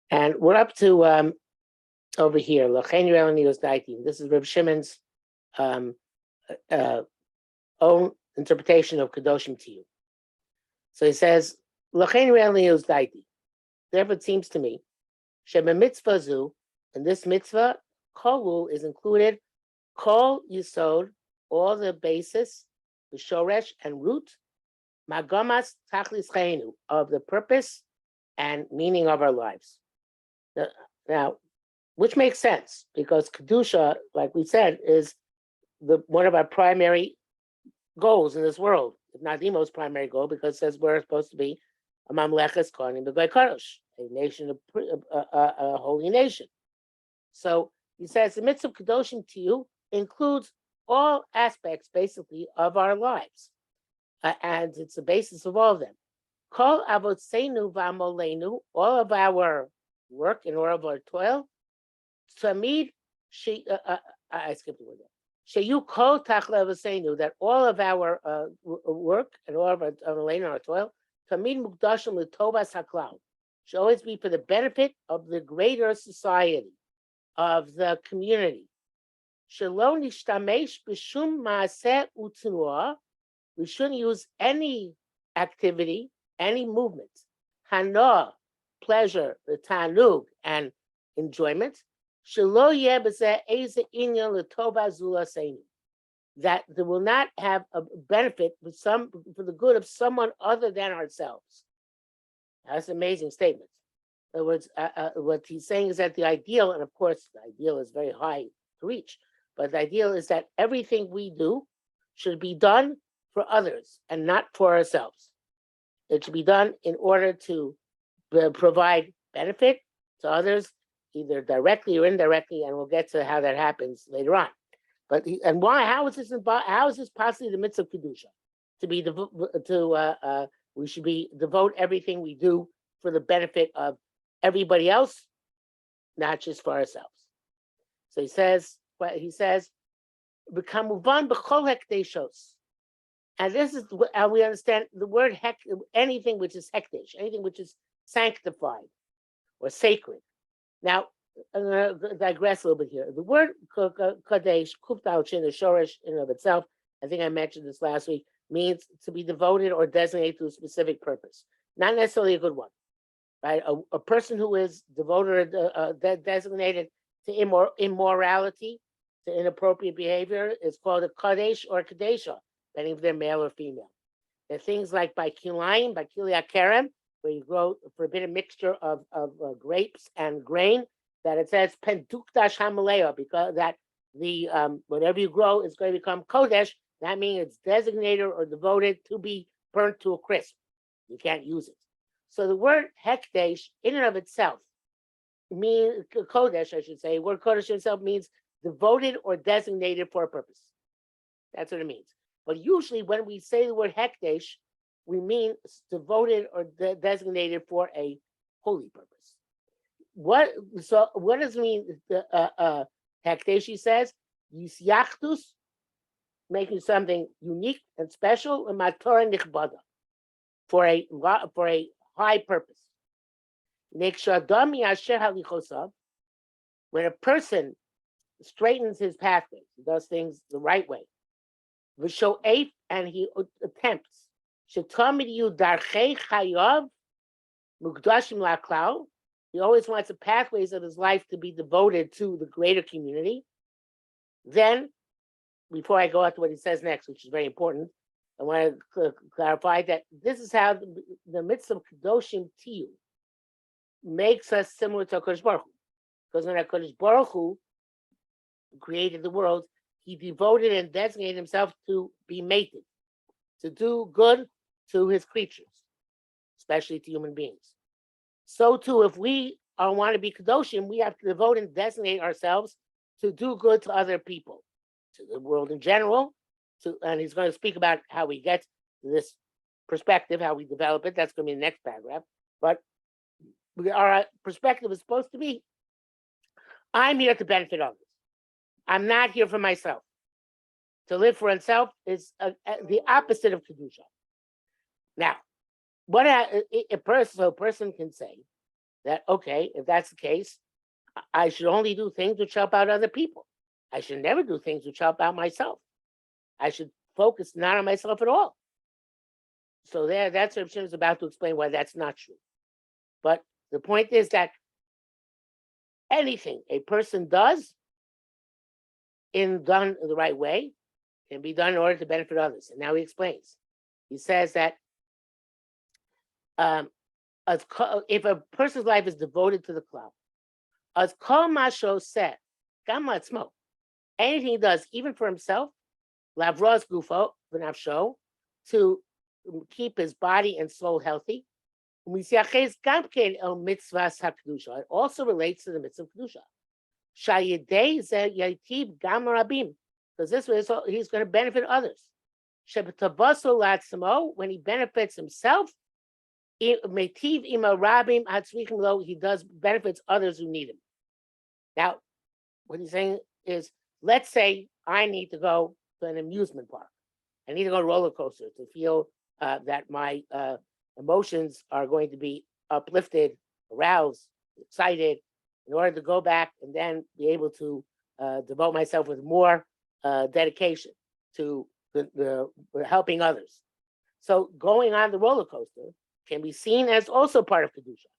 And we're up to over here. This is Reb Shimon's um, own interpretation of Kedoshim to you. So he says, therefore it seems to me, Shema mitzvah zu, in this mitzvah, kolu is included, kol yisod, all the basis, the shoresh and root, magamas tachlis chayinu, of the purpose and meaning of our lives. Now, which makes sense, because Kedusha, like we said, is one of our primary goals in this world, if not the most primary goal, because it says we're supposed to be a mamleches kohanim b'goy kadosh, a nation, a holy nation. So he says the mitzvah kedoshim to you includes all aspects, basically, of our lives, and it's the basis of all of them. Kol avotseinu v'amolenu, all of our work and all of our toil, tamid I skipped the word there. Sheyu kol tachla avotseinu, that all of our work and all of our toil, tamid mukdashim l'tovas haklal, should always be for the benefit of the greater society, of the community. Shelo nishtamesh b'shum maaseh u'tnuah, we shouldn't use any activity, any movement, hana, pleasure, the tanug, and enjoyment, shelo yeh b'zeh eze inyan l'tova zulaseinu, that they will not have a benefit for the good of someone other than ourselves. That's an amazing statement. In other words, what he's saying is that the ideal, and of course the ideal is very high to reach, but the ideal is that everything we do should be done for others and not for ourselves. It should be done in order to provide benefit to others, either directly or indirectly, and we'll get to how that happens later on. But why? How is this possibly the mitzvah of kedusha? We should devote everything we do for the benefit of everybody else, not just for ourselves. So he says, "B'kamuvan b'chol hekdeshos," and this is how we understand the word hek. Anything which is hekdesh, anything which is sanctified or sacred. Now, I'm going to digress a little bit here. The word kadesh, kuftau chin, the shoresh in and of itself, I think I mentioned this last week, means to be devoted or designated to a specific purpose, not necessarily a good one, right? A person who is devoted or designated to immorality, to inappropriate behavior, is called a kadesh or kadesha, depending if they're male or female. There are things like by kilayim, by kilia kerem, where you grow a forbidden mixture of grapes and grain, that it says pentukdash hamaleo, because that the whatever you grow is going to become kodesh. That means it's designated or devoted to be burnt to a crisp. You can't use it. So the word hekdesh, in and of itself, means kodesh, I should say. Word kodesh itself means devoted or designated for a purpose. That's what it means. But usually, when we say the word hekdesh, we mean devoted or designated for a holy purpose. What does it mean? Hekdesh, he says, yisyachtus, making something unique and special, and matorah nichbada, for a high purpose. When a person straightens his pathway, he does things the right way, and he attempts, he always wants the pathways of his life to be devoted to the greater community. Then, before I go out to what he says next, which is very important, I want to clarify that this is how the mitzvah of kedoshim tiyu makes us similar to HaKadosh Baruch Hu. Because when HaKadosh Baruch Hu created the world, he devoted and designated himself to be mated, to do good to his creatures, especially to human beings. So too, if we want to be kedoshim, we have to devote and designate ourselves to do good to other people, to the world in general, and he's going to speak about how we get to this perspective, how we develop it. That's going to be the next paragraph. But our perspective is supposed to be, I'm here to benefit others. I'm not here for myself. To live for oneself is the opposite of kedusha. Now, what a person can say, that, okay, if that's the case, I should only do things which help out other people. I should never do things which help out myself. I should focus not on myself at all. So that's what Reb Shimon is about to explain why that's not true. But the point is that anything a person does done the right way can be done in order to benefit others. And now he explains. He says that if a person's life is devoted to the club, as kol masho said, gam smoke, anything he does, even for himself, lavros gufo v'nafsho, to keep his body and soul healthy. It also relates to the mitzvah of kedusha. Because this way he's going to benefit others. When he benefits himself, he does benefits others who need him. Now, what he's saying is, let's say I need to go to an amusement park. I need to go to a roller coaster to feel that my emotions are going to be uplifted, aroused, excited, in order to go back and then be able to devote myself with more dedication to the helping others. So going on the roller coaster can be seen as also part of kedusha.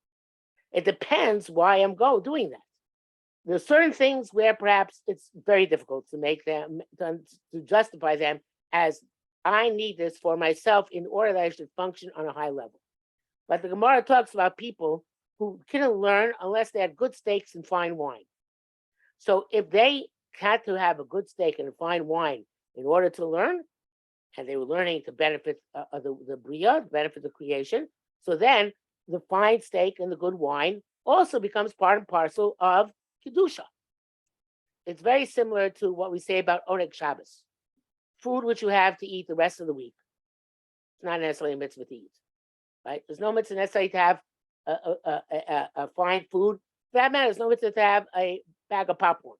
It depends why I'm doing that. There's certain things where perhaps it's very difficult to make them, to justify them as I need this for myself in order that I should function on a high level. But the Gemara talks about people who couldn't learn unless they had good steaks and fine wine. So if they had to have a good steak and a fine wine in order to learn, and they were learning to benefit the bria, benefit the creation, so then the fine steak and the good wine also becomes part and parcel of kedusha. It's very similar to what we say about Oneg Shabbos, food which you have to eat the rest of the week. It's not necessarily a mitzvah to eat, right? There's no mitzvah necessarily to have a fine food. For that matter, there's no mitzvah to have a bag of popcorn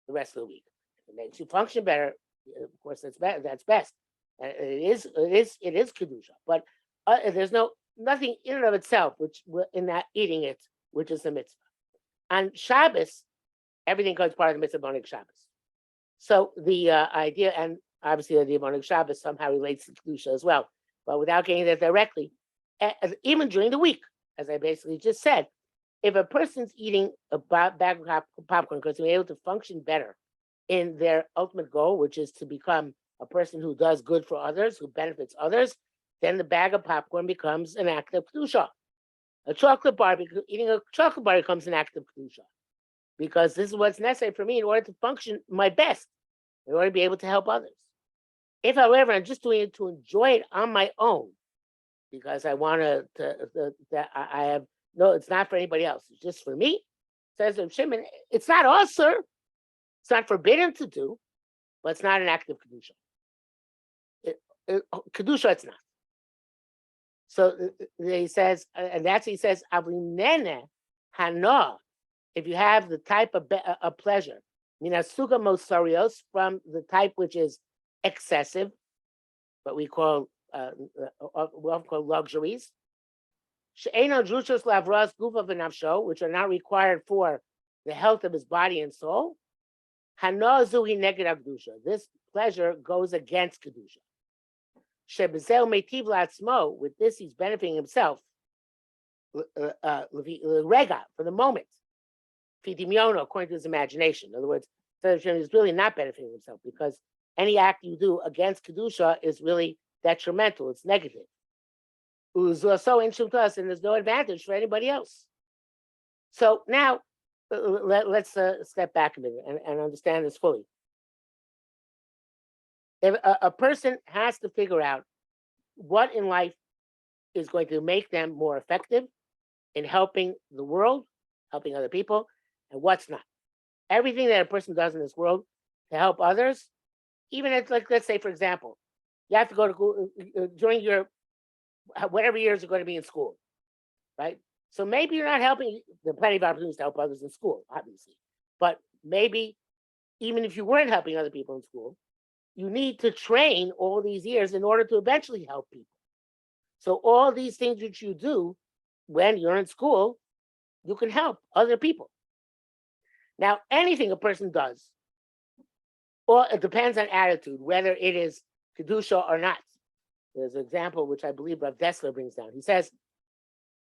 the rest of the week. It makes you function better. Of course, that's better. That's best. It is kedusha, but there's nothing in and of itself which in that eating it, which is a mitzvah. On Shabbos, everything becomes part of the mitzvah of Oneg Shabbos. So the idea, and obviously the idea of Oneg Shabbos somehow relates to kedusha as well, but without getting there directly, even during the week, as I basically just said, if a person's eating a bag of popcorn because they're able to function better in their ultimate goal, which is to become a person who does good for others, who benefits others, then the bag of popcorn becomes an act of kedusha. Eating a chocolate bar becomes an act of kedusha, because this is what's necessary for me in order to function my best, in order to be able to help others. If, however, I'm just doing it to enjoy it on my own, because I want I have no, it's not for anybody else. It's just for me. Says Reb Shimon, it's not also, it's not forbidden to do, but it's not an act of kedusha. Kedusha, it's not. So he says, and that's he says, avlinene hana. If you have the type of pleasure, minasuga mosarios, from the type which is excessive, what we call luxuries, which are not required for the health of his body and soul. This pleasure goes against kedusha. With this, he's benefiting himself. Rega, for the moment. According to his imagination. In other words, he's really not benefiting himself, because any act you do against kedusha is really detrimental. It's negative. So interesting to us, and there's no advantage for anybody else. So now let's step back a minute and understand this fully. If a person has to figure out what in life is going to make them more effective in helping the world, helping other people, and what's not. Everything that a person does in this world to help others, even if, like, let's say, for example, you have to go to during your whatever years you're going to be in school, right? So maybe you're not helping. There are plenty of opportunities to help others in school, obviously. But maybe even if you weren't helping other people in school, you need to train all these years in order to eventually help people. So all these things which you do when you're in school you can help other people. Now, anything a person does, or it depends on attitude, whether it is kedusha or not. There's an example which I believe Rav Dessler brings down. He says,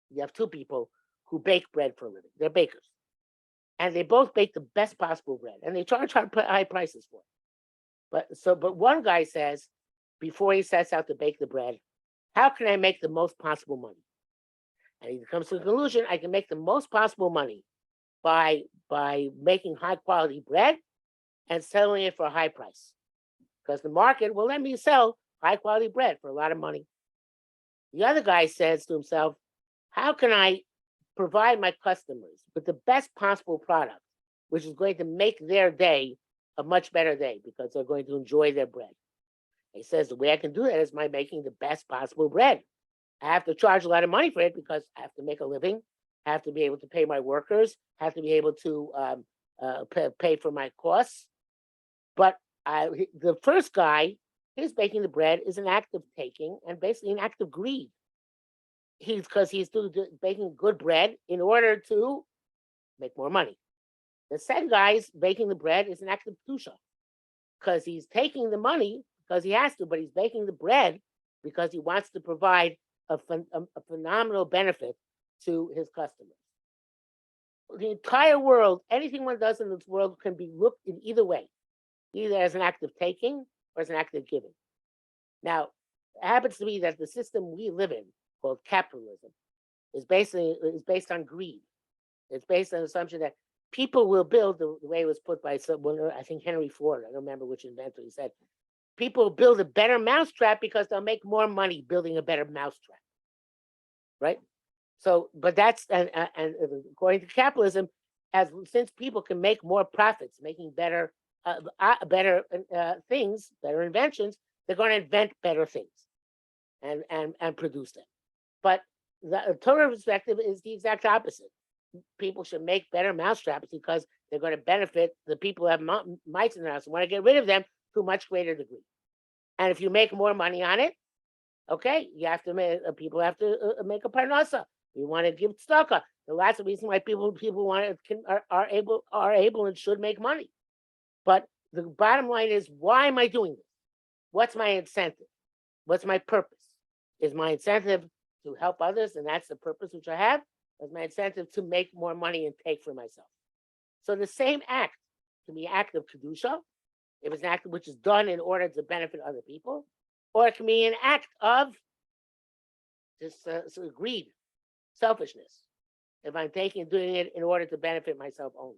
you have two people who bake bread for a living. They're bakers. And they both bake the best possible bread. And they charge high prices for it. But one guy says, before he sets out to bake the bread, how can I make the most possible money? And he comes to the conclusion, I can make the most possible money by making high quality bread and selling it for a high price. Because the market will let me sell high quality bread for a lot of money. The other guy says to himself, how can I provide my customers with the best possible product, which is going to make their day a much better day because they're going to enjoy their bread? He says, the way I can do that is by making the best possible bread. I have to charge a lot of money for it because I have to make a living, I have to be able to pay my workers, I have to be able to pay for my costs. But the first guy, his baking the bread is an act of taking and basically an act of greed. Because he's baking good bread in order to make more money. The second guy's baking the bread is an act of kedusha, because he's taking the money because he has to, but he's baking the bread because he wants to provide a phenomenal benefit to his customers. The entire world, anything one does in this world can be looked in either way, either as an act of taking or as an act of giving. Now, it happens to be that the system we live in, called capitalism, is based on greed. It's based on the assumption that people will build the way it was put by someone, I think Henry Ford, I don't remember which inventor, he said, people build a better mousetrap because they'll make more money building a better mousetrap, right? So, but that's, and according to capitalism, since people can make more profits, making better things, better inventions, they're going to invent better things and produce them. But the Torah perspective is the exact opposite. People should make better mousetraps because they're going to benefit the people who have mice in their house and want to get rid of them to a much greater degree. And if you make more money on it, okay, you have to make people have to make a parnasa. You want to give tzedakah. There are lots of reasons why people want to are able and should make money. But the bottom line is, why am I doing this? What's my incentive? What's my purpose? Is my incentive to help others, and that's the purpose which I have? Is my incentive to make more money and take for myself? So the same act can be an act of kedusha, if it's an act which is done in order to benefit other people, or it can be an act of just greed, selfishness, if I'm doing it in order to benefit myself only.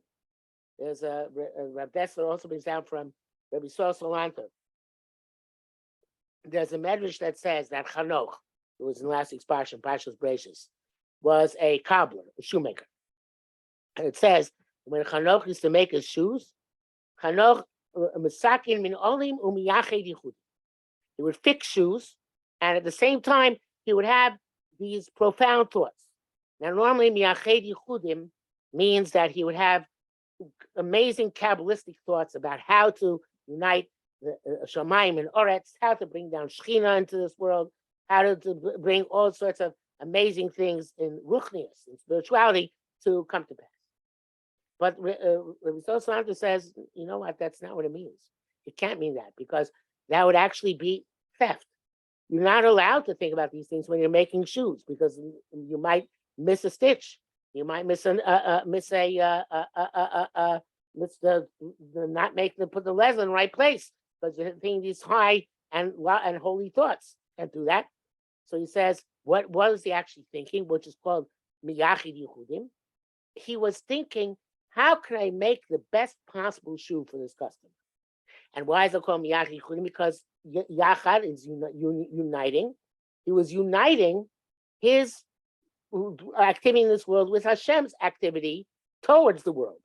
There's Rav Dessler also brings down from Rabbi Solanter. There's a medrash that says that Chanoch, who was in last week's Parsha, Parshas Bereishis, was a cobbler, a shoemaker. And it says, when Chanoch used to make his shoes, Chanoch misakin min olim umiyached yichud. He would fix shoes, and at the same time, he would have these profound thoughts. Now, normally, miyached yichudim means that he would have amazing Kabbalistic thoughts about how to unite the Shamayim and Oretz, how to bring down Shechina into this world, how to bring all sorts of amazing things in Ruchnius, in spirituality, to come to pass. But Rabbi Solanter says, you know what, that's not what it means. It can't mean that, because that would actually be theft. You're not allowed to think about these things when you're making shoes, because you might miss a stitch. You might miss put the leather in the right place, because you're thinking these high and holy thoughts. Can't do that. So he says, what was he actually thinking, which is called miyachid yichudim? He was thinking, how can I make the best possible shoe for this customer? And why is it called miyachid yichudim? Because yachad is uniting. He was uniting his activity in this world with Hashem's activity towards the world.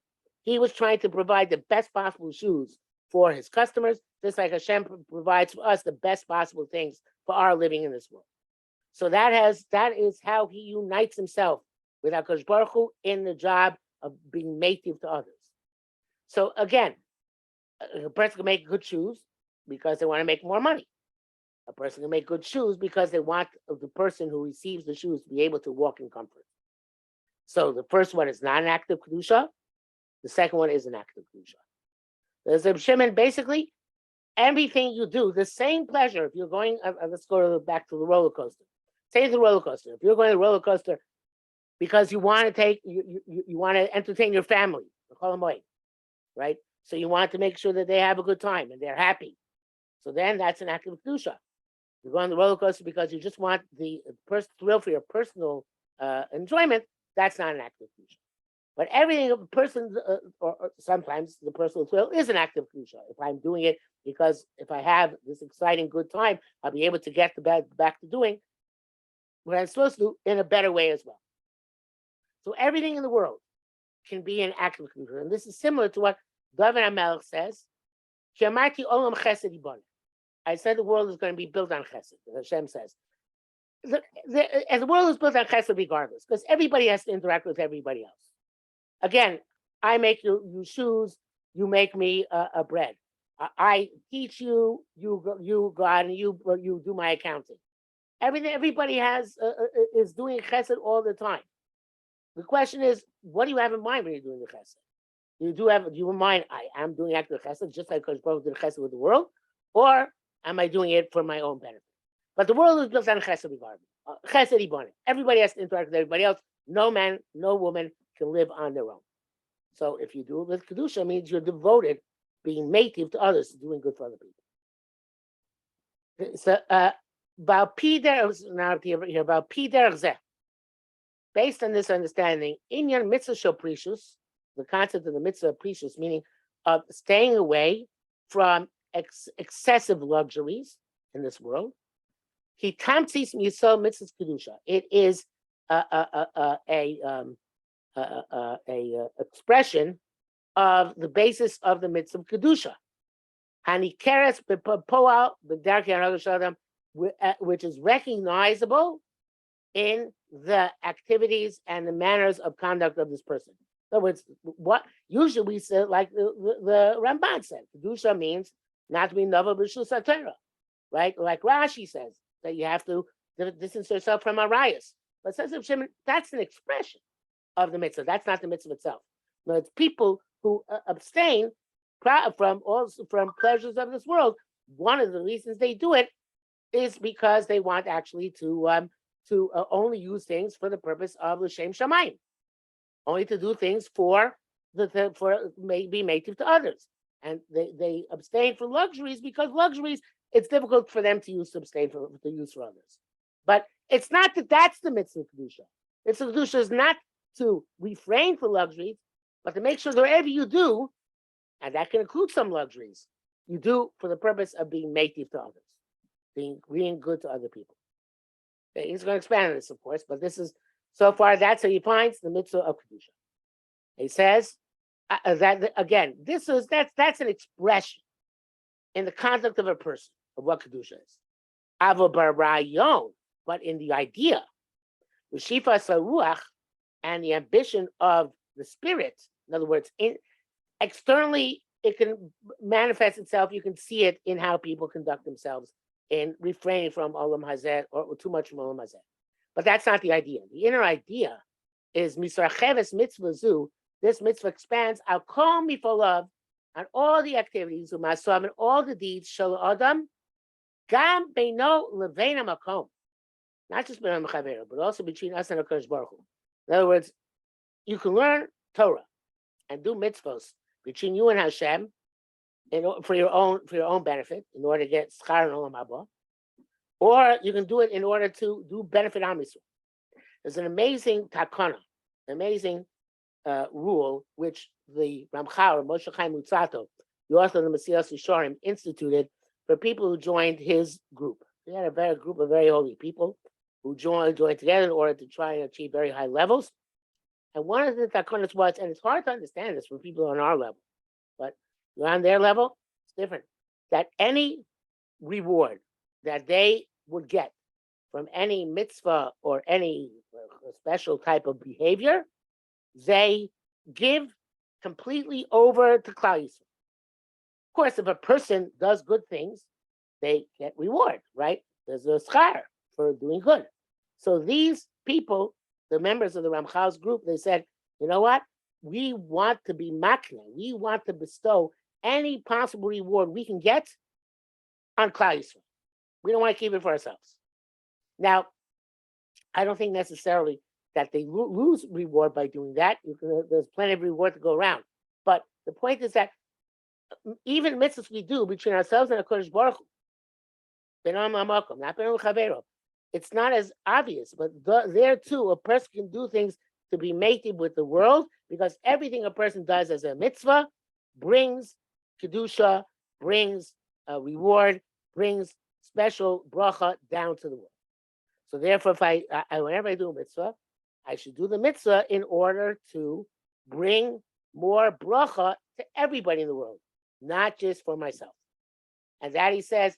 He was trying to provide the best possible shoes for his customers, just like Hashem provides for us the best possible things for our living in this world. So that is how he unites himself with HaKadosh Baruch Hu in the job of being native to others. So again, a person can make good shoes because they want to make more money. A person can make good shoes because they want the person who receives the shoes to be able to walk in comfort. So the first one is not an act of kedusha. The second one is an act of kedusha. There's Reb Shimon, basically, everything you do, the same pleasure. If you're going, let's go back to the roller coaster. Say the roller coaster. If you're going to the roller coaster because you want to you want to entertain your family, right? So you want to make sure that they have a good time and they're happy. So then that's an act of kedusha. You go on the roller coaster because you just want the thrill for your personal enjoyment. That's not an act of kedusha. But everything a person, or sometimes the personal thrill is an act of kedusha. If I'm doing it because if I have this exciting good time, I'll be able to get back to doing what I'm supposed to do in a better way as well. So everything in the world can be an act of kedusha, and this is similar to what David HaMelech says. I said the world is going to be built on chesed. Hashem says. And the world is built on chesed regardless, because everybody has to interact with everybody else. Again, I make you shoes, you make me a bread. I teach you, you go out and you do my accounting. Everybody is doing chesed all the time. The question is, what do you have in mind when you're doing the chesed? Do you in mind, I am doing act of chesed, just like Kodesh Baruch did chesed with the world, or am I doing it for my own benefit? But the world is built on chesed regardless. Chesed ibon. Everybody has to interact with everybody else. No man, no woman can live on their own. So if you do it with kedusha, means you're devoted, being native to others, doing good for other people. So about pider, based on this understanding, inyan mitzvah shel precious, the concept of the mitzvah of precious, meaning of staying away from excessive luxuries in this world. He tamtzis misol mitzvah kedusha. It is a expression of the basis of the mitzvah of kedusha. Hanikeres bepoal b'darkei hanagas adam, which is recognizable in the activities and the manners of conduct of this person. In other words, what usually we say, like the Ramban said, kedusha means not to be nava b'shul satera, right? Like Rashi says that you have to distance yourself from arayos. But says Reb Shimon, that's an expression of the mitzvah. That's not the mitzvah itself. No, it's people who abstain from pleasures of this world. One of the reasons they do it is because they want actually to only use things for the purpose of l'shem shamayim, only to do things for maybe native to others, and they abstain from luxuries because luxuries it's difficult for them to abstain to use for others. But it's not that that's the mitzvah kedusha. Mitzvah kedusha is not to refrain from luxuries, but to make sure that whatever you do, and that can include some luxuries, you do for the purpose of being native to others, being good to other people. Okay, he's going to expand on this, of course, but this is, so far, that's how he finds the mitzvah of kedusha. He says that, again, that's an expression in the conduct of a person of what kedusha is. Avo barayon, but in the idea, the shifa saruach, and the ambition of the spirit, in other words, externally, it can manifest itself. You can see it in how people conduct themselves in refraining from olam hazeh or too much from olam hazeh. But that's not the idea. The inner idea is misracheves mitzvah zu. This mitzvah expands al kol mifolav, on all the activities, umasav, and all the deeds, shel adam, gam beino levein makom. Not just between Mechaber, but also between us and HaKadosh Baruch Hu. In other words, you can learn Torah and do mitzvos between you and Hashem for your own benefit, in order to get schar and olam haba, or you can do it in order to do benefit Am Yisrael. There's an amazing takana, amazing rule which the Ramchal, Moshe Chaim Lutzato, the author of the Mesilas Yesharim, instituted for people who joined his group. He had a group of very holy people who joined together in order to try and achieve very high levels. And one of the takonas was, and it's hard to understand this for people on our level, but you're on their level, it's different, that any reward that they would get from any mitzvah or any special type of behavior, they give completely over to Klal Yisrael. Of course, if a person does good things, they get reward, right? There's a schar for doing good. So these people, the members of the Ramchal's group, they said, you know what? We want to be magnum. We want to bestow any possible reward we can get on Klal Yisrael. We don't want to keep it for ourselves. Now, I don't think necessarily that they lose reward by doing that. There's plenty of reward to go around. But the point is that even mitzvahs we do between ourselves and HaKadosh Baruch Hu, not it's not as obvious, but there too, a person can do things to be mated with the world, because everything a person does as a mitzvah brings kedusha, brings a reward, brings special bracha down to the world. So therefore, if I whenever I do a mitzvah, I should do the mitzvah in order to bring more bracha to everybody in the world, not just for myself. And that, he says,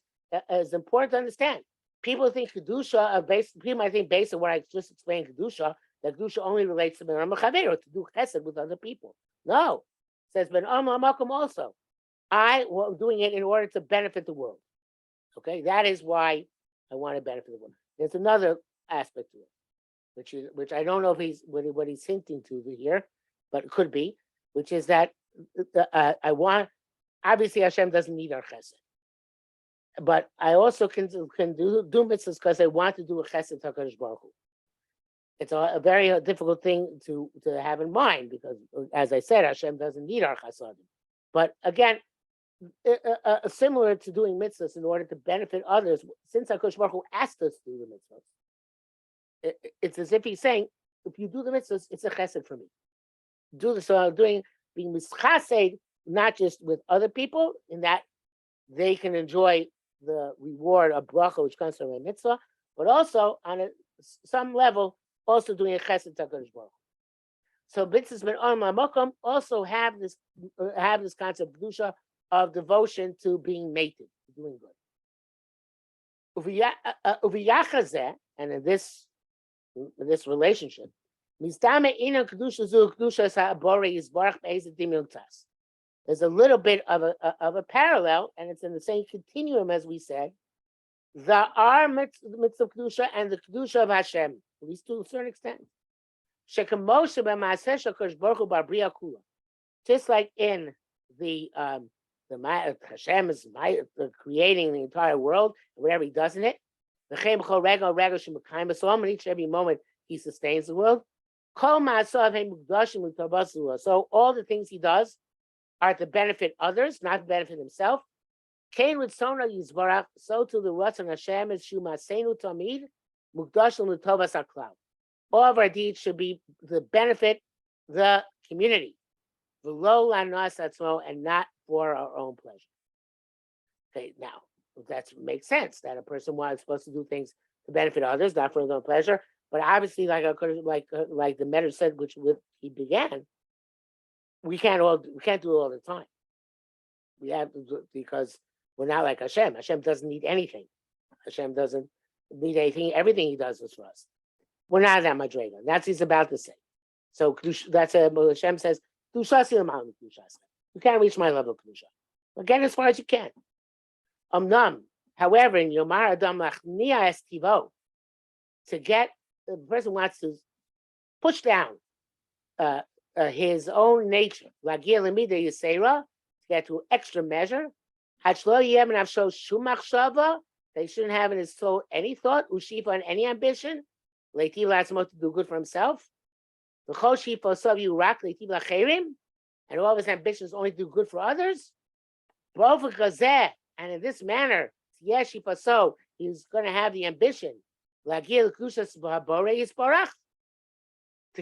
is important to understand. People think kedusha, people might think based on what I just explained, kedusha, that kedusha only relates to ben Chaveiro, to do chesed with other people. No, it says ben Amakum also. I was doing it in order to benefit the world. Okay, that is why I want to benefit the world. There's another aspect to it, which I don't know if he's what he's hinting to here, but it could be, which is that I want. Obviously, Hashem doesn't need our chesed, but I also can do mitzvahs because I want to do a chesed to HaKadosh Baruch Hu. It's a very difficult thing to have in mind, because, as I said, Hashem doesn't need our chesed. But again, similar to doing mitzvahs in order to benefit others, since HaKadosh Baruch Hu asked us to do the mitzvahs, it's as if he's saying, if you do the mitzvahs, it's a chesed for me. Do this, so I'm being mischased, not just with other people, in that they can enjoy the reward of bracha, which comes from a mitzvah, but also on some level, also doing a chesed to HaKadosh Baruch Hu. So mitzvahs ben on makom also have this concept of kedusha, of devotion to being mated, to doing good. And in this relationship, there's a little bit of a parallel, and it's in the same continuum as we said. There are mitzvah kedusha and the kedusha of Hashem, at least to a certain extent. Just like in the Hashem is creating the entire world, whatever he does in it. So each every moment he sustains the world. So all the things he does are to benefit others, not to benefit himself. So to the Ratzon Hashem is Shumasenu Tamid Mukdashim L'Tovas HaKlal. All of our deeds should be to benefit the community, and not for our own pleasure. Okay, now that makes sense that a person was supposed to do things to benefit others, not for their own pleasure. But obviously, like the Medrash said, which with he began, we can't do it all the time. We have to do, because we're not like Hashem. Hashem doesn't need anything. Hashem doesn't need anything. Everything he does is for us. We're not that madrega. That's what he's about to say. So that's what Hashem says. You can't reach my level of kedusha. But get as far as you can. However, in Yomar Adam Lachnia Estivo, to get the person wants to push down his own nature, Lagia Lemida Yisera, to get to extra measure. Hachlo Yem and Avsho Shumachshava, they shouldn't have in his soul any thought, Ushifa, and any ambition. Leitiv Latzmo, to do good for himself. The Choshifa Sav Yurak, Leitiv Lacherim, and all of his ambitions only do good for others. And in this manner, Yeshifa, so he's going to have the ambition to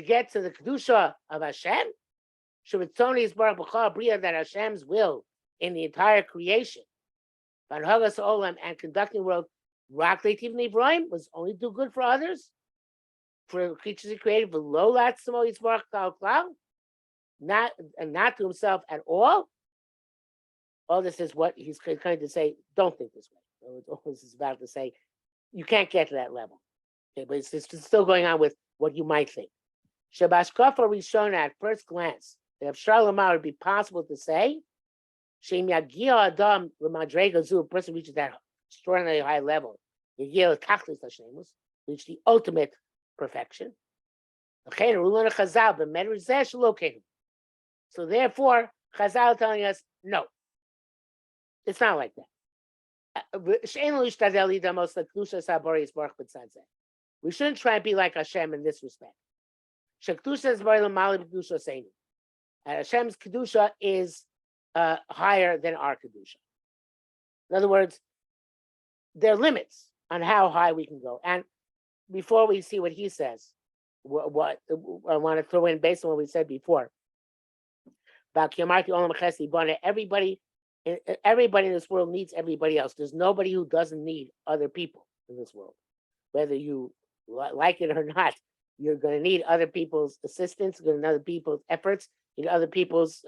get to the kedusha of Hashem, that Hashem's will in the entire creation, and conducting the world, was only do good for others, for the creatures he created, not to himself at all. All this is what he's trying to say. Don't think this way. All this is about to say, you can't get to that level. Okay, but it's still going on with what you might think. Shabashkafa Rishona, at first glance, if Sharlamah would be possible to say, Shem Yagia Adam L'Madrega Zu, a person reaches that extraordinarily high level, Yagia L'Tachlis Hashemus, reach the ultimate perfection. So therefore, Chazal telling us, no, it's not like that. We shouldn't try and be like Hashem in this respect. Hashem's kedusha is higher than our kedusha. In other words, there are limits on how high we can go. And before we see what he says, what I want to throw in based on what we said before about everybody in this world needs everybody else. There's nobody who doesn't need other people in this world, whether you like it or not. You're going to need other people's assistance, you're going to need other people's efforts, you need other people's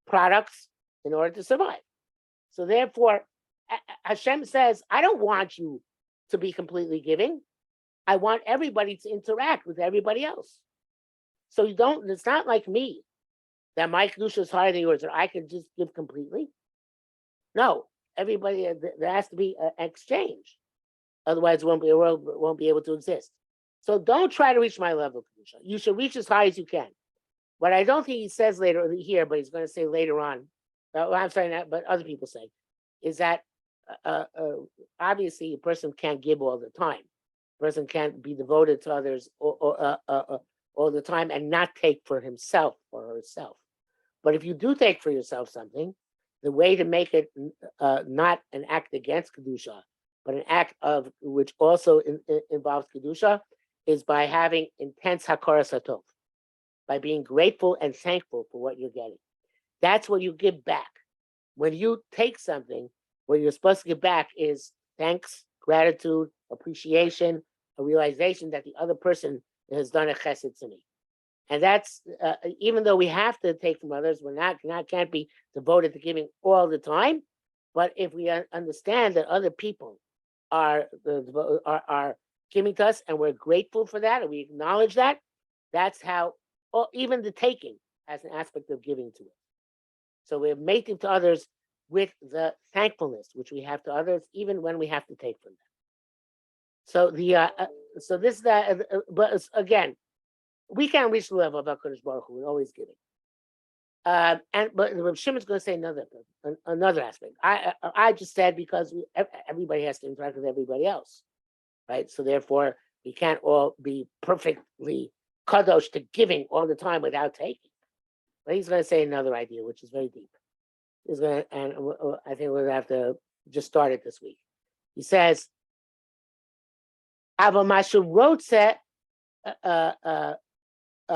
products in order to survive. So therefore, Hashem says, I don't want you to be completely giving. I want everybody to interact with everybody else. So you don't, it's not like me, that my kedusha is higher than yours, or I can just give completely. No, everybody, there has to be an exchange. Otherwise, the world won't be able to exist. So don't try to reach my level of kedusha. You should reach as high as you can. What I don't think he says later here, but he's going to say later on, I'm saying that, but other people say, is that obviously a person can't give all the time. A person can't be devoted to others all the time and not take for himself or herself. But if you do take for yourself something, the way to make it not an act against kedusha, but an act of which also involves kedusha, is by having intense hakaras hatov, by being grateful and thankful for what you're getting. That's what you give back. When you take something, what you're supposed to give back is thanks, gratitude, appreciation, a realization that the other person has done a chesed to me. And that's, even though we have to take from others, we're can't be devoted to giving all the time. But if we understand that other people are giving to us and we're grateful for that and we acknowledge that, that's how, or even the taking as an aspect of giving to it. So we're making to others with the thankfulness which we have to others, even when we have to take from them. So but again, we can't reach the level of HaKadosh Baruch Hu. We're always giving. But Rav Shimon's going to say another aspect. I just said because everybody has to interact with everybody else, right? So therefore, we can't all be perfectly kadosh to giving all the time without taking. But he's going to say another idea, which is very deep. He's going to, and I think we're going to have to just start it this week. He says, "Ava mashu rotze."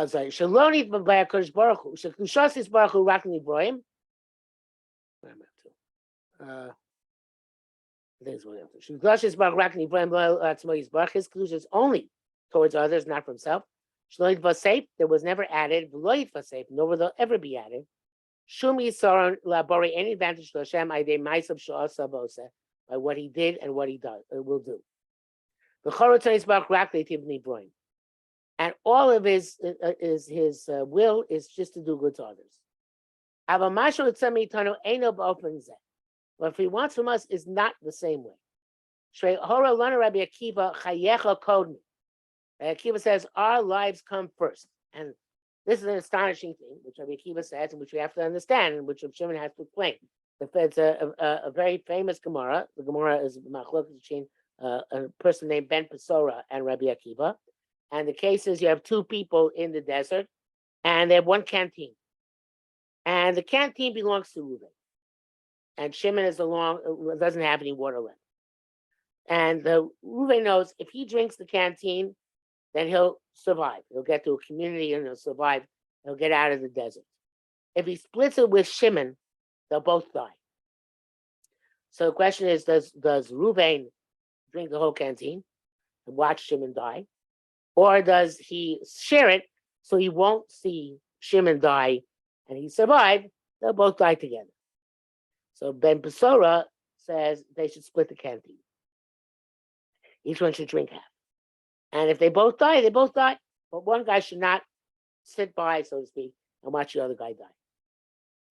Sorry, Shaloni by HaKadosh Baruch Hu. Shekushas Baruch Hu Rakni Broim. Where am I up to? I think it's what I'm up to. Shekushas Baruch Rakni Broim Lo Atzmo Yisbarach. His kedusha is only towards others, not for himself. Shaloni Vasef, there was never added. V'lo Vasef, nor will there ever be added. Shum Yisaron Labori, any advantage to Hashem, Aidei Ma'asav Sha'asa Bosa, by what he did and what he does, will do. The Chorotzon Yisbarach Rakni Tivni Broim. And all of his will is just to do good to others. What if he wants from us is not the same way. Rabbi Akiva says, our lives come first. And this is an astonishing thing, which Rabbi Akiva says, and which we have to understand, and which Rav Shimon has to explain. It's a very famous Gemara. The Gemara is machlokes between a person named Ben Pesora and Rabbi Akiva. And the case is you have two people in the desert, and they have one canteen. And the canteen belongs to Reuven. And Shimon doesn't have any water left. And Reuven knows if he drinks the canteen, then he'll survive. He'll get to a community and he'll survive. He'll get out of the desert. If he splits it with Shimon, they'll both die. So the question is, does Reuven drink the whole canteen and watch Shimon die? Or does he share it so he won't see Shimon die and he survived? They'll both die together. So Ben Pesora says they should split the canteen. Each one should drink half. And if they both die, they both die. But one guy should not sit by, so to speak, and watch the other guy die.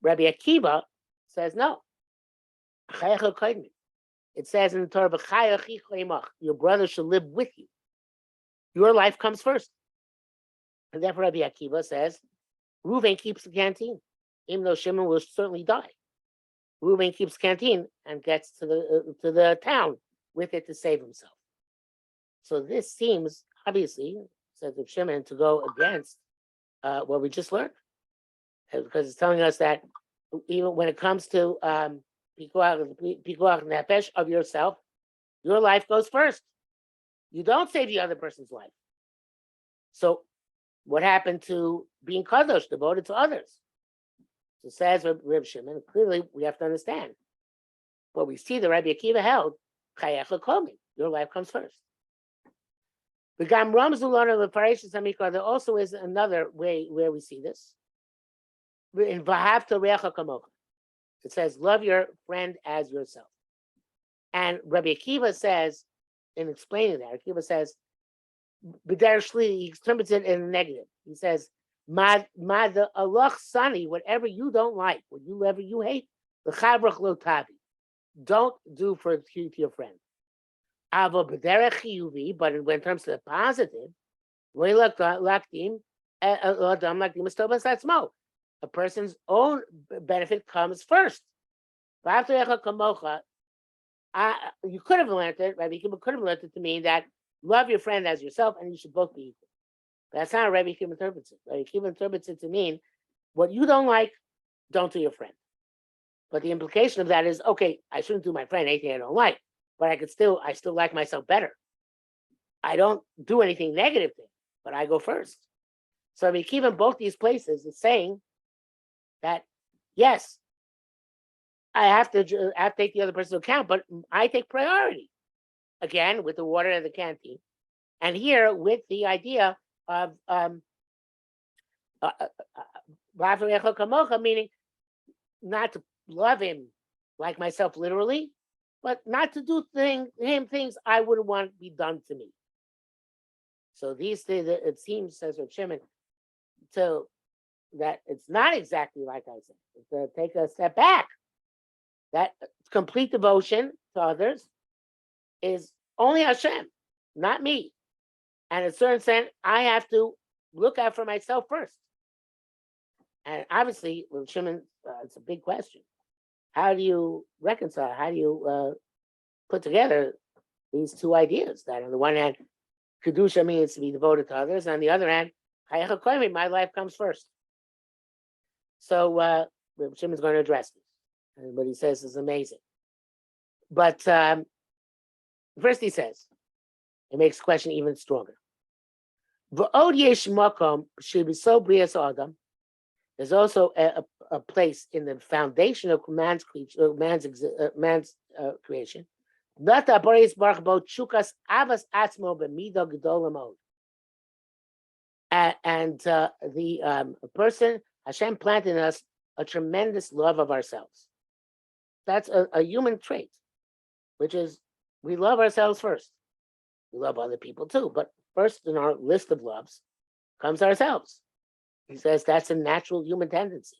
Rabbi Akiva says no. It says in the Torah, your brother should live with you. Your life comes first. And therefore, Rabbi Akiva says, Reuven keeps the canteen, even though Shimon will certainly die. Reuven keeps canteen and gets to the town with it to save himself. So this seems, obviously, says Rav Shimon, to go against what we just learned, because it's telling us that even when it comes to pikuach nefesh of yourself, your life goes first. You don't save the other person's life. So what happened to being kadosh, devoted to others? So says Reb Shimon, clearly we have to understand. What we see the Rabbi Akiva held, chayecha komi, your life comes first. There also is another way where we see this. In Vahavta Recha Kamocha, it says, love your friend as yourself. And Rabbi Akiva says, in explaining that, Akiva says, he interprets it in a negative. He says, the Allah Sani, whatever you don't like, whatever you hate, the Chabrach Lo Tavi, don't do for your friend. But in terms of the positive, a person's own benefit comes first. You could have learned it, Rabbi Akiva could have learned it to mean that love your friend as yourself and you should both be equal. But that's not how Rabbi Akiva interprets it. Rabbi Akiva interprets it to mean what you don't like, don't do your friend. But the implication of that is, okay, I shouldn't do my friend anything I don't like, but I still like myself better. I don't do anything negative to him, but I go first. So Rabbi Akiva in both these places is saying that, yes, I have to take the other person into account, but I take priority. Again, with the water and the canteen. And here with the idea of meaning not to love him like myself literally, but not to do things I wouldn't want to be done to me. So these things, it seems, says Rav Shimon, so that it's not exactly like I said. It's to take a step back. That complete devotion to others is only Hashem, not me. And in a certain sense, I have to look out for myself first. And obviously, Rav Shimon, it's a big question. How do you reconcile? How do you put together these two ideas? That on the one hand, Kedusha means to be devoted to others. On the other hand, my life comes first. So Rav Shimon is going to address this. And what he says is amazing. But first he says, it makes the question even stronger. There's also a place in the foundation of man's creation. And the person, Hashem planted in us a tremendous love of ourselves. That's a human trait, which is we love ourselves first. We love other people too, but first in our list of loves comes ourselves. He says that's a natural human tendency.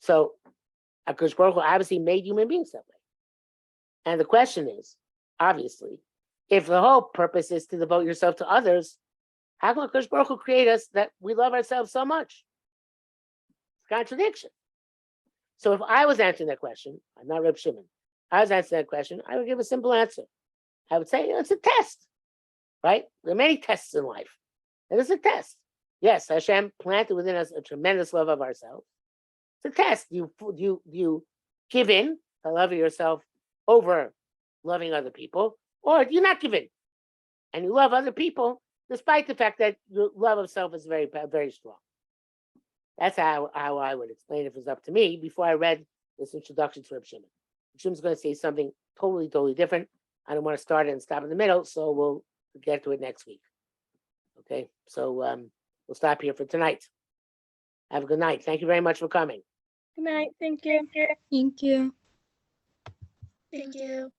So HaKadosh Baruch Hu obviously made human beings that way. And the question is, obviously, if the whole purpose is to devote yourself to others, how can HaKadosh Baruch Hu create us that we love ourselves so much? It's a contradiction. So if I was answering that question, I'm not Reb Shimon, I was answering that question, I would give a simple answer. I would say, it's a test, right? There are many tests in life. And it's a test. Yes, Hashem planted within us a tremendous love of ourselves. It's a test. You give in to love yourself over loving other people, or do you not give in? And you love other people, despite the fact that your love of self is very, very strong. That's how I would explain it if it was up to me before I read this introduction to Reb Shimon. Reb Shimon's going to say something totally different. I don't want to start it and stop in the middle, so we'll get to it next week. Okay, so we'll stop here for tonight. Have a good night. Thank you very much for coming. Good night. Thank you. Thank you. Thank you.